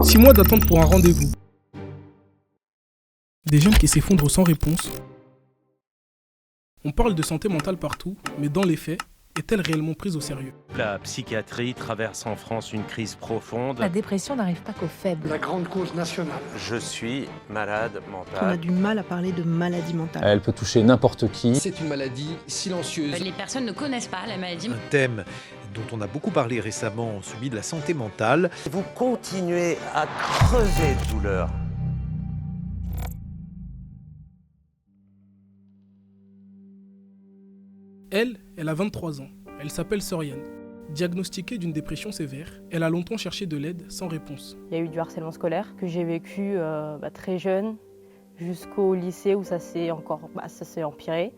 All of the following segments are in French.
6 mois d'attente pour un rendez-vous. Des jeunes qui s'effondrent sans réponse. On parle de santé mentale partout, mais dans les faits, est-elle réellement prise au sérieux ? La psychiatrie traverse en France une crise profonde. La dépression n'arrive pas qu'aux faibles. La grande cause nationale. Je suis malade On a mental. du mal à parler de maladie mentale. Elle peut toucher n'importe qui. C'est une maladie silencieuse. Les personnes ne connaissent pas la maladie. Un thème dont on a beaucoup parlé récemment, celui de la santé mentale. Vous continuez à crever de douleur. Elle a 23 ans. Elle s'appelle Soriane. Diagnostiquée d'une dépression sévère, elle a longtemps cherché de l'aide sans réponse. Il y a eu du harcèlement scolaire que j'ai vécu très jeune jusqu'au lycée où ça s'est empiré.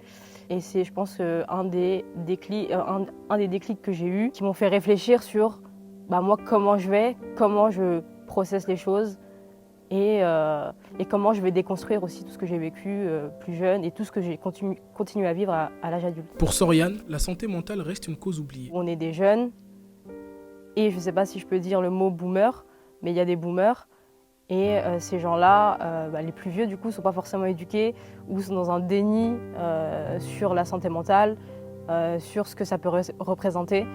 Et c'est, je pense, un des déclics que j'ai eus qui m'ont fait réfléchir sur moi comment je processe les choses et comment je vais déconstruire aussi tout ce que j'ai vécu plus jeune et tout ce que j'ai continué à vivre à l'âge adulte. Pour Soriane, la santé mentale reste une cause oubliée. On est des jeunes et je ne sais pas si je peux dire le mot boomer, mais il y a des boomers. Et ces gens-là, les plus vieux du coup, ne sont pas forcément éduqués ou sont dans un déni sur la santé mentale, sur ce que ça peut représenter.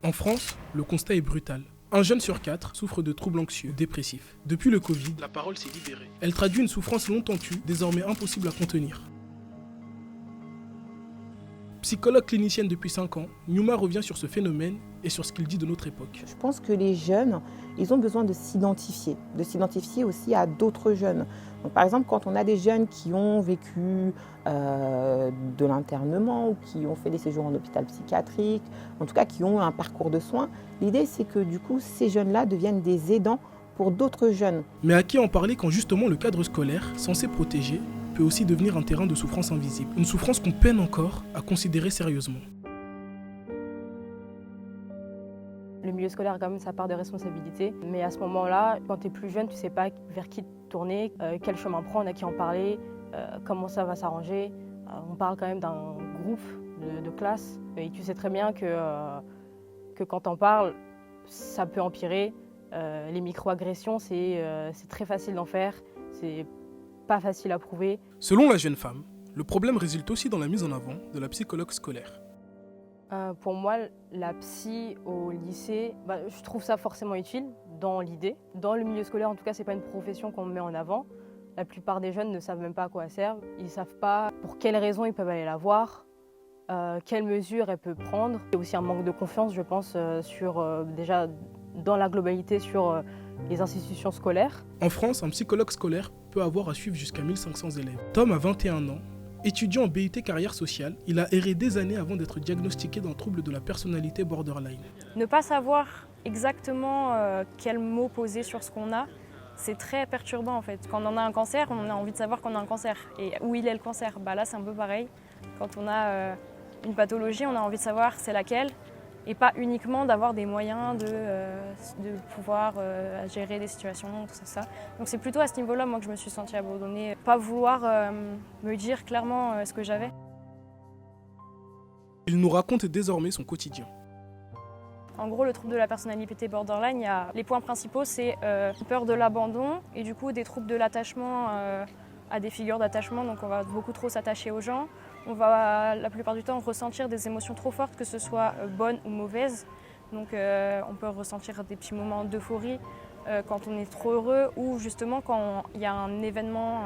En France, le constat est brutal. Un jeune sur 4 souffre de troubles anxieux, dépressifs. Depuis le Covid, la parole s'est libérée. Elle traduit une souffrance longtemps tue, désormais impossible à contenir. Psychologue clinicienne depuis 5 ans, Nyouma revient sur ce phénomène et sur ce qu'il dit de notre époque. Je pense que les jeunes, ils ont besoin de s'identifier aussi à d'autres jeunes. Donc, par exemple, quand on a des jeunes qui ont vécu de l'internement ou qui ont fait des séjours en hôpital psychiatrique, en tout cas qui ont un parcours de soins, l'idée c'est que du coup ces jeunes-là deviennent des aidants pour d'autres jeunes. Mais à qui en parler quand justement le cadre scolaire, censé protéger, peut aussi devenir un terrain de souffrance invisible. Une souffrance qu'on peine encore à considérer sérieusement. Le milieu scolaire a quand même sa part de responsabilité, mais à ce moment-là, quand tu es plus jeune, tu ne sais pas vers qui te tourner, quel chemin prendre, à qui en parler, comment ça va s'arranger. On parle quand même d'un groupe de classe et tu sais très bien que quand on parle, ça peut empirer. Les micro-agressions, c'est très facile d'en faire, c'est pas facile à prouver. Selon la jeune femme, le problème résulte aussi dans la mise en avant de la psychologue scolaire. Pour moi, la psy au lycée, je trouve ça forcément utile dans l'idée. Dans le milieu scolaire, en tout cas, c'est pas une profession qu'on met en avant. La plupart des jeunes ne savent même pas à quoi elle sert. Ils ne savent pas pour quelles raisons ils peuvent aller la voir, quelles mesures elle peut prendre. Il y a aussi un manque de confiance, je pense, déjà dans la globalité sur les institutions scolaires. En France, un psychologue scolaire peut avoir à suivre jusqu'à 1500 élèves. Tom a 21 ans. Étudiant en BUT carrière sociale, il a erré des années avant d'être diagnostiqué d'un trouble de la personnalité borderline. Ne pas savoir exactement quel mot poser sur ce qu'on a, c'est très perturbant en fait. Quand on a un cancer, on a envie de savoir qu'on a un cancer. Et où il est le cancer ? Là c'est un peu pareil. Quand on a une pathologie, on a envie de savoir c'est laquelle. Et pas uniquement d'avoir des moyens de pouvoir gérer des situations, tout ça. Donc c'est plutôt à ce niveau-là moi que je me suis sentie abandonnée. Pas vouloir me dire clairement ce que j'avais. Il nous raconte désormais son quotidien. En gros, le trouble de la personnalité borderline, les points principaux, c'est peur de l'abandon et du coup des troubles de l'attachement à des figures d'attachement. Donc on va beaucoup trop s'attacher aux gens. On va la plupart du temps ressentir des émotions trop fortes, que ce soit bonnes ou mauvaises. Donc on peut ressentir des petits moments d'euphorie quand on est trop heureux ou justement quand il y a un événement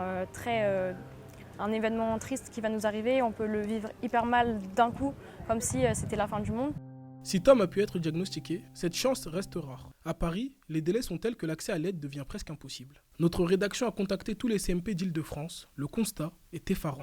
triste qui va nous arriver, on peut le vivre hyper mal d'un coup, comme si c'était la fin du monde. Si Tom a pu être diagnostiqué, cette chance reste rare. À Paris, les délais sont tels que l'accès à l'aide devient presque impossible. Notre rédaction a contacté tous les CMP d'Île-de-France. Le constat est effarant.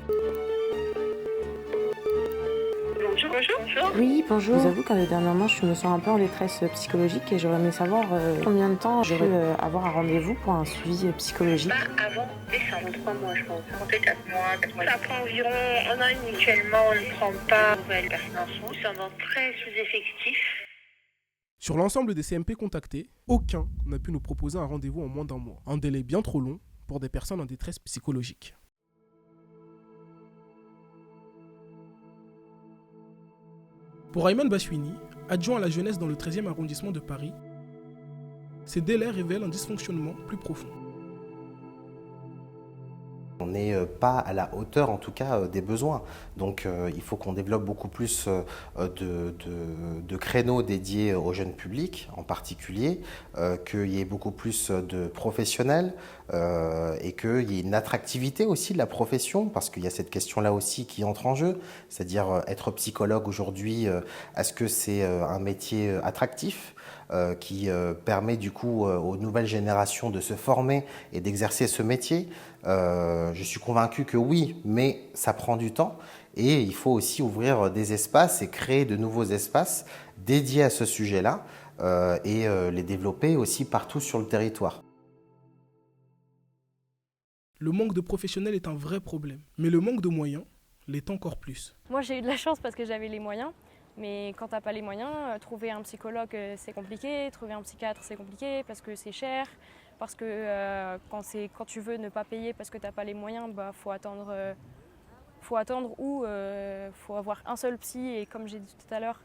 Bonjour. Oui, bonjour. Je vous avoue qu'avec dernièrement, je me sens un peu en détresse psychologique et j'aurais aimé savoir combien de temps je peux avoir un rendez-vous pour un suivi psychologique. Avant décembre, 3 mois je pense. En fait 4 mois. Ça prend environ 1 an et demi mutuellement, on ne prend pas de nouvelles personnes en sous. C'est un très sous-effectif. Sur l'ensemble des CMP contactés, aucun n'a pu nous proposer un rendez-vous en moins d'1 mois. Un délai bien trop long pour des personnes en détresse psychologique. Pour Ayman Bachouini, adjoint à la jeunesse dans le 13e arrondissement de Paris, ces délais révèlent un dysfonctionnement plus profond. On n'est pas à la hauteur, en tout cas, des besoins. Donc il faut qu'on développe beaucoup plus de créneaux dédiés aux jeunes publics, en particulier, qu'il y ait beaucoup plus de professionnels et qu'il y ait une attractivité aussi de la profession, parce qu'il y a cette question-là aussi qui entre en jeu, c'est-à-dire être psychologue aujourd'hui, est-ce que c'est un métier attractif qui permet du coup aux nouvelles générations de se former et d'exercer ce métier. Je suis convaincu que oui, mais ça prend du temps et il faut aussi ouvrir des espaces et créer de nouveaux espaces dédiés à ce sujet-là et les développer aussi partout sur le territoire. Le manque de professionnels est un vrai problème, mais le manque de moyens l'est encore plus. Moi j'ai eu de la chance parce que j'avais les moyens. Mais quand t'as pas les moyens, trouver un psychologue c'est compliqué, trouver un psychiatre c'est compliqué parce que c'est cher, parce que quand tu veux ne pas payer parce que t'as pas les moyens, faut attendre ou faut avoir un seul psy et comme j'ai dit tout à l'heure,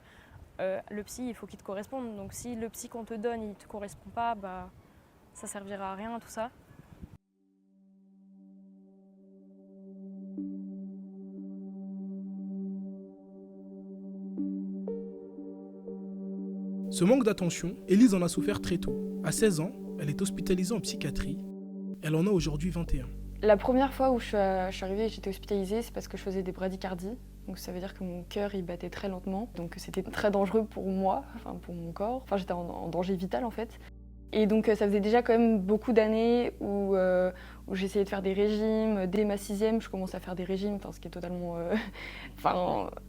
le psy il faut qu'il te corresponde. Donc si le psy qu'on te donne il te correspond pas, ça servira à rien tout ça. Ce manque d'attention, Élise en a souffert très tôt. À 16 ans, elle est hospitalisée en psychiatrie. Elle en a aujourd'hui 21. La première fois où je suis arrivée et j'étais hospitalisée, c'est parce que je faisais des bradycardies. Donc ça veut dire que mon cœur il battait très lentement. Donc c'était très dangereux pour moi, pour mon corps. J'étais en danger vital en fait. Et donc ça faisait déjà quand même beaucoup d'années où j'essayais de faire des régimes. Dès ma 6e, je commençais à faire des régimes, ce qui est totalement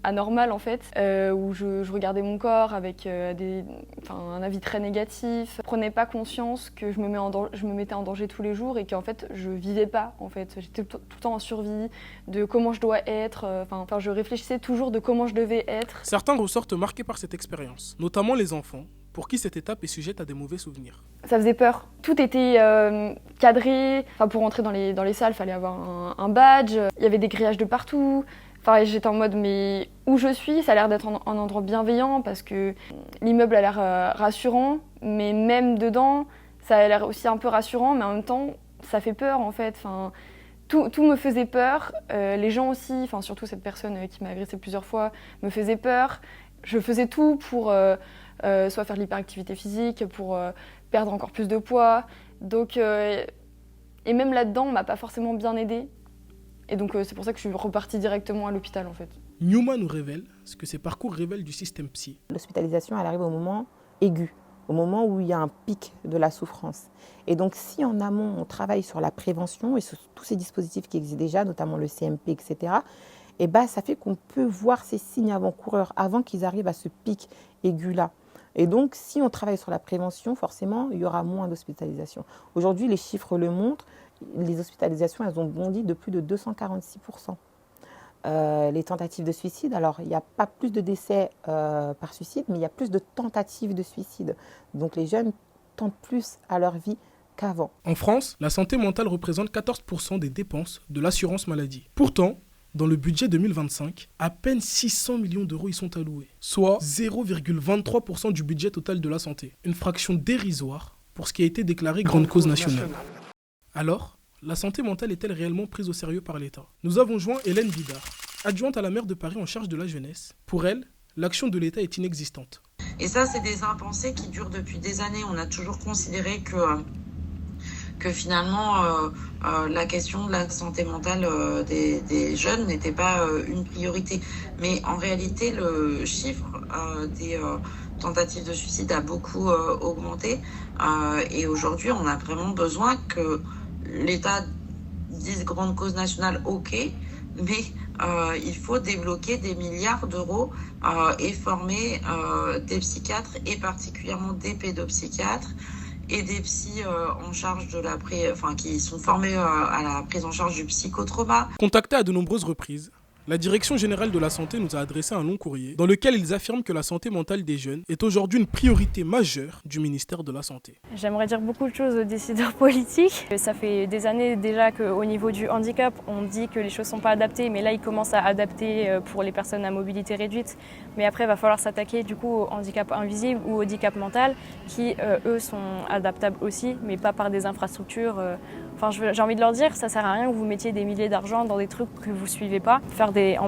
anormal en fait. Où je regardais mon corps avec un avis très négatif. Je prenais pas conscience que je me mettais en danger tous les jours et qu'en fait je vivais pas en fait. J'étais tout le temps en survie de comment je dois être. Je réfléchissais toujours de comment je devais être. Certains ressortent marqués par cette expérience, notamment les enfants, pour qui cette étape est sujette à des mauvais souvenirs. Ça faisait peur. Tout était cadré. Pour rentrer dans les salles, il fallait avoir un badge. Il y avait des grillages de partout. J'étais en mode, mais où je suis, ça a l'air d'être un endroit bienveillant parce que l'immeuble a l'air rassurant, mais même dedans, ça a l'air aussi un peu rassurant, mais en même temps, ça fait peur en fait. Tout me faisait peur. Les gens aussi, surtout cette personne qui m'a agressée plusieurs fois, me faisait peur. Je faisais tout pour soit faire de l'hyperactivité physique, pour perdre encore plus de poids. Donc, et même là-dedans, on m'a pas forcément bien aidée. Et donc c'est pour ça que je suis repartie directement à l'hôpital en fait. Newman nous révèle ce que ces parcours révèlent du système psy. L'hospitalisation, elle arrive au moment aigu, au moment où il y a un pic de la souffrance. Et donc si en amont, on travaille sur la prévention et sur tous ces dispositifs qui existent déjà, notamment le CMP, etc., ça fait qu'on peut voir ces signes avant-coureurs avant qu'ils arrivent à ce pic aigu-là. Et donc, si on travaille sur la prévention, forcément, il y aura moins d'hospitalisation. Aujourd'hui, les chiffres le montrent, les hospitalisations, elles ont bondi de plus de 246%. Les tentatives de suicide, alors il n'y a pas plus de décès par suicide, mais il y a plus de tentatives de suicide. Donc les jeunes tentent plus à leur vie qu'avant. En France, la santé mentale représente 14% des dépenses de l'assurance maladie. Pourtant, dans le budget 2025, à peine 600 millions d'euros y sont alloués, soit 0,23% du budget total de la santé. Une fraction dérisoire pour ce qui a été déclaré grande cause nationale. Alors, la santé mentale est-elle réellement prise au sérieux par l'État ? Nous avons joint Hélène Bidard, adjointe à la maire de Paris en charge de la jeunesse. Pour elle, l'action de l'État est inexistante. Et ça, c'est des impensés qui durent depuis des années. On a toujours considéré que finalement, la question de la santé mentale des jeunes n'était pas une priorité. Mais en réalité, le chiffre des tentatives de suicide a beaucoup augmenté. Et aujourd'hui, on a vraiment besoin que l'État dise grande cause nationale, ok, mais il faut débloquer des milliards d'euros et former des psychiatres et particulièrement des pédopsychiatres et des psys en charge de qui sont formés à la prise en charge du psychotrauma. Contactée à de nombreuses reprises, la Direction générale de la santé nous a adressé un long courrier dans lequel ils affirment que la santé mentale des jeunes est aujourd'hui une priorité majeure du ministère de la Santé. J'aimerais dire beaucoup de choses aux décideurs politiques. Ça fait des années déjà qu'au niveau du handicap, on dit que les choses ne sont pas adaptées, mais là ils commencent à adapter pour les personnes à mobilité réduite. Mais après il va falloir s'attaquer du coup au handicap invisible ou au handicap mental qui eux sont adaptables aussi, mais pas par des infrastructures. Enfin, j'ai envie de leur dire, ça sert à rien que vous mettiez des milliers d'argent dans des trucs que vous suivez pas,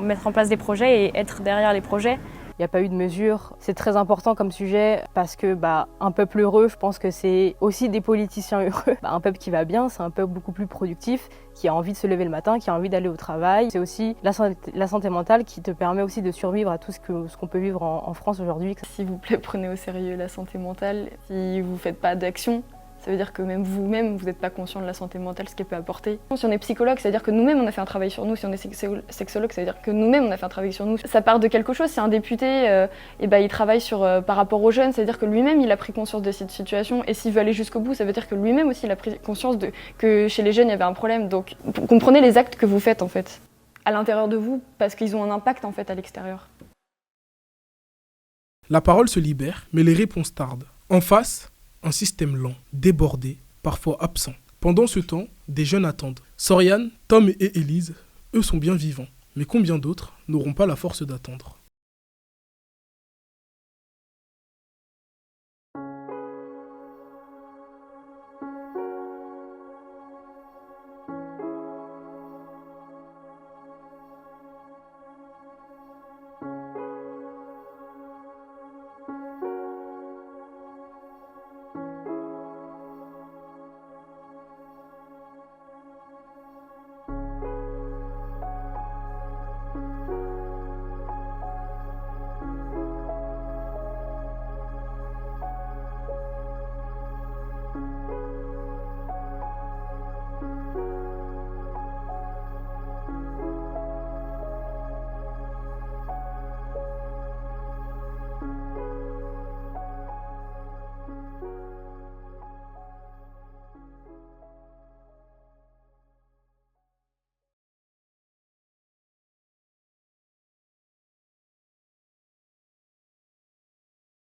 mettre en place des projets et être derrière les projets. Il n'y a pas eu de mesures. C'est très important comme sujet parce que un peuple heureux, je pense que c'est aussi des politiciens heureux. Un peuple qui va bien, c'est un peuple beaucoup plus productif, qui a envie de se lever le matin, qui a envie d'aller au travail. C'est aussi la santé mentale qui te permet aussi de survivre à tout ce qu'on peut vivre en France aujourd'hui. S'il vous plaît, prenez au sérieux la santé mentale. Si vous ne faites pas d'action, ça veut dire que même vous-même, vous n'êtes pas conscient de la santé mentale, ce qu'elle peut apporter. Si on est psychologue, ça veut dire que nous-mêmes, on a fait un travail sur nous. Si on est sexologue, ça veut dire que nous-mêmes, on a fait un travail sur nous. Ça part de quelque chose. Si un député, il travaille par rapport aux jeunes, ça veut dire que lui-même, il a pris conscience de cette situation. Et s'il veut aller jusqu'au bout, ça veut dire que lui-même aussi, il a pris conscience que chez les jeunes, il y avait un problème. Donc, comprenez les actes que vous faites, en fait, à l'intérieur de vous, parce qu'ils ont un impact, en fait, à l'extérieur. La parole se libère, mais les réponses tardent. En face, un système lent, débordé, parfois absent. Pendant ce temps, des jeunes attendent. Soriane, Tom et Élise, eux sont bien vivants. Mais combien d'autres n'auront pas la force d'attendre ?